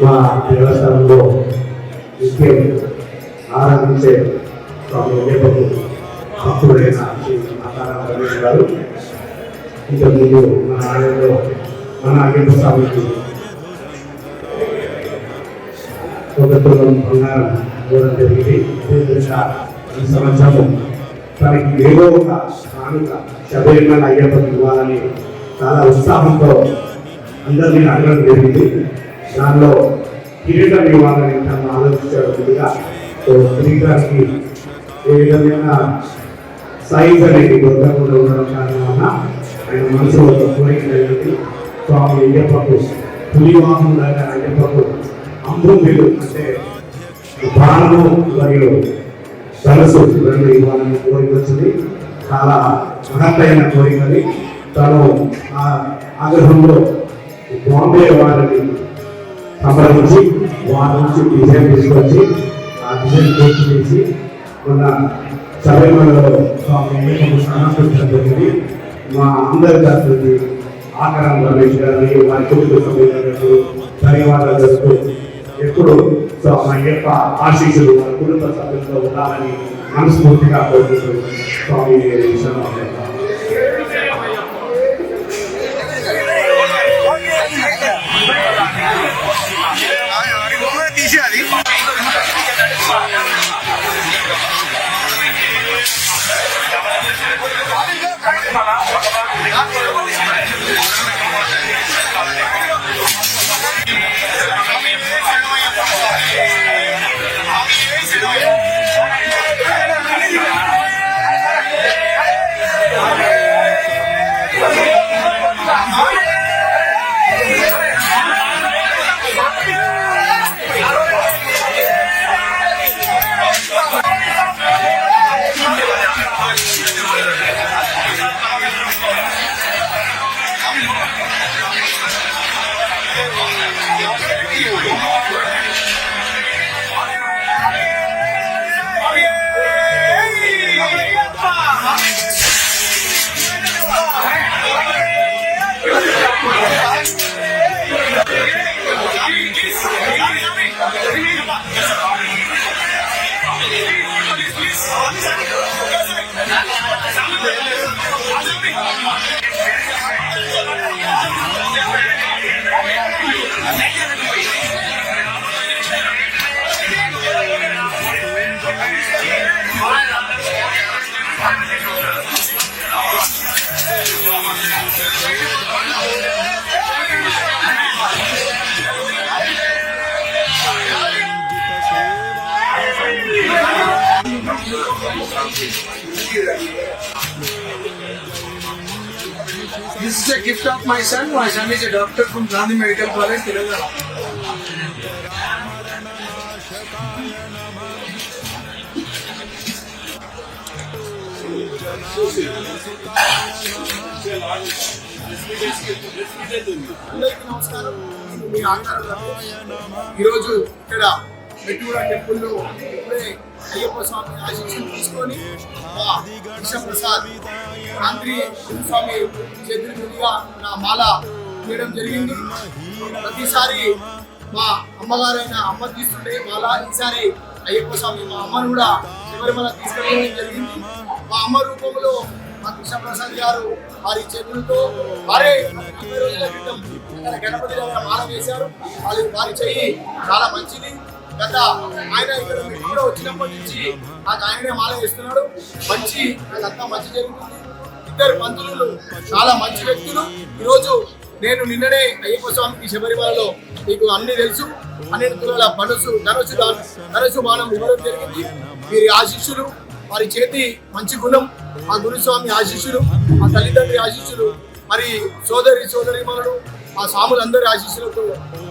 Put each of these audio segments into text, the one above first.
మా దేవస్థానంలో నిత్యం ఆరాధించే స్వామి అయ్యప్పకు భక్తుడైన శ్రీ నారాయణ రమేష్ గారు ఇంతకుముందు మన ఆలయంలో మన అయ్యప్ప స్వామికి ఒక తులం బంగారం ఇవ్వడం జరిగింది. ఈ సంవత్సరం తనకి ఏదో ఒక స్థానిక శబరిమల అయ్యప్పకి ఇవ్వాలని చాలా ఉత్సాహంతో అందరినీ అడగడం జరిగింది. దానిలో కిరీటం ఇవ్వాలని తను ఆలోచించడం ముందుగా కిరీటానికి ఏ విధమైన సైజ్ అనేది దొరకకుండా ఉండడం కారణం ఆయన మనసులో ఒక కోరిక జరిగింది. స్వామి అయ్యప్పకు పులివాహనుడైన అయ్యప్పకు అంబుంబిలు అంటే బాణము మరియు ధనసు రెండు ఇవ్వాలని కోరిక వచ్చింది. చాలా మహత్తైన కోరికని తను ఆగ్రహంలో బాంబే వారిని సంప్రదించి వారి నుంచి డిజైన్ తీసుకొచ్చి ఆ డిజైన్ పూర్తి చేసి మన శబరిమలలో స్వామి సమర్పించడం జరిగింది. మా అందరి తరఫున ఆకారం రమేష్ గారిని వారి కుటుంబ సభ్యులకు ధన్యవాదాలు చెప్తూ ఎప్పుడు అయ్యప్ప ఆశీస్సులు మన కుటుంబ సభ్యులతో ఉండాలని మనస్ఫూర్తిగా కోరుకుంటూ స్వామి తీసేయాలి. This is a gift of my son. My son is a doctor from Gandhi Medical College, Telangana. నమస్కారం. మీ ఆకారం ఈరోజు ఇక్కడ మెట్టూర టెంపుల్లో ఇప్పుడే అయ్యప్ప స్వామి ఆశీస్సులు తీసుకొని కృష్ణప్రసాద్ ఆంధ్రీ స్వామి చేతుల మీదుగా నా మాల తీయడం జరిగింది. ప్రతిసారి మా అమ్మగారైన అమ్మ తీస్తుంటే మాల, ఈసారి అయ్యప్ప స్వామి మా అమ్మను కూడా శబరిమల తీసుకెళ్ళడం జరిగింది. మా అమ్మ రూపంలో మా కృష్ణప్రసాద్ గారు వారి చేతులతో వారే 20 రోజుల క్రితం గణపతి దగ్గర మాల వేశారు. వారి చెయ్యి చాలా మంచిది. గత ఆయన ఇక్కడ కూడా వచ్చినప్పటి నుంచి నాకు ఆయననే మాల వేస్తున్నాడు. నాకంతా మంచి జరుగుతుంది. ఇద్దరు పంతులు చాలా మంచి వ్యక్తులు. ఈరోజు నేను నిన్ననే అయ్యప్ప స్వామికి శబరిమలలో మీకు అన్ని తెలుసు 12 తులాల ధనుసు బాణం ఇవ్వడం జరిగింది. వీరి ఆశీస్సులు, వారి చేతి మంచి గుణం, మా గురుస్వామి ఆశీస్సులు, మా తల్లిదండ్రి ఆశీస్సులు, మరి సోదరిమణులు, మా స్వాములందరి ఆశీస్సులతో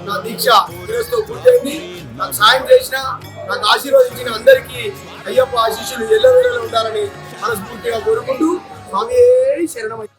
నా దీక్ష ఈరోజుతో పూర్తయింది. నాకు సాయం చేసిన, నాకు ఆశీర్వదించిన అందరికీ అయ్యప్ప ఆశీస్సులు ఎల్లవేళలో ఉండాలని మనస్ఫూర్తిగా కోరుకుంటూ స్వామి శరణమయ్య.